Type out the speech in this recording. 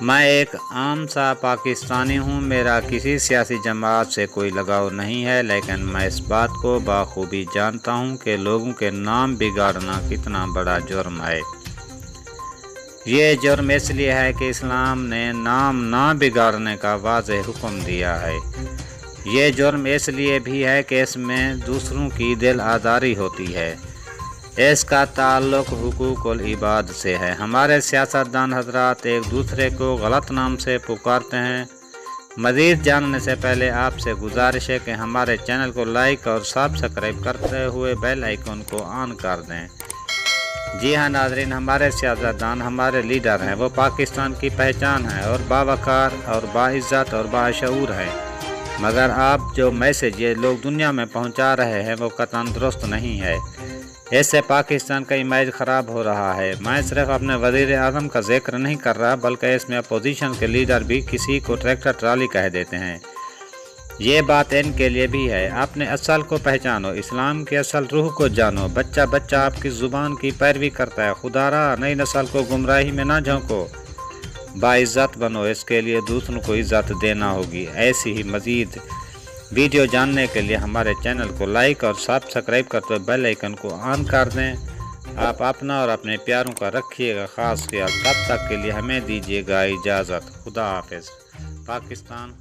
میں ایک عام سا پاکستانی ہوں، میرا کسی سیاسی جماعت سے کوئی لگاؤ نہیں ہے، لیکن میں اس بات کو بخوبی جانتا ہوں کہ لوگوں کے نام بگاڑنا کتنا بڑا جرم ہے۔ یہ جرم اس لیے ہے کہ اسلام نے نام نہ بگاڑنے کا واضح حکم دیا ہے۔ یہ جرم اس لیے بھی ہے کہ اس میں دوسروں کی دل آزاری ہوتی ہے۔ اس کا تعلق حقوق العباد سے ہے۔ ہمارے سیاستدان حضرات ایک دوسرے کو غلط نام سے پکارتے ہیں۔ مزید جاننے سے پہلے آپ سے گزارش ہے کہ ہمارے چینل کو لائک اور سبسکرائب کرتے ہوئے بیل آئیکن کو آن کر دیں۔ جی ہاں ناظرین، ہمارے سیاستدان ہمارے لیڈر ہیں، وہ پاکستان کی پہچان ہیں اور باوقار اور باعزت اور باشعور ہیں، مگر آپ جو میسج یہ لوگ دنیا میں پہنچا رہے ہیں وہ قطعاً درست نہیں ہے۔ اس سے پاکستان کا امیج خراب ہو رہا ہے۔ میں صرف اپنے وزیر اعظم کا ذکر نہیں کر رہا، بلکہ اس میں اپوزیشن کے لیڈر بھی کسی کو ٹریکٹر ٹرالی کہہ دیتے ہیں۔ یہ بات ان کے لیے بھی ہے۔ اپنے اصل کو پہچانو، اسلام کی اصل روح کو جانو۔ بچہ بچہ آپ کی زبان کی پیروی کرتا ہے۔ خدا را نئی نسل کو گمراہی میں نہ جھونکو، باعزت بنو، اس کے لیے دوسروں کو عزت دینا ہوگی۔ ایسی ہی مزید ویڈیو جاننے کے لیے ہمارے چینل کو لائک اور سبسکرائب کرتے ہوئے بیل آئیکن کو آن کر دیں۔ آپ اپنا اور اپنے پیاروں کا رکھیے گا خاص خیال۔ تب تک کے لیے ہمیں دیجیے گا اجازت۔ خدا حافظ۔ پاکستان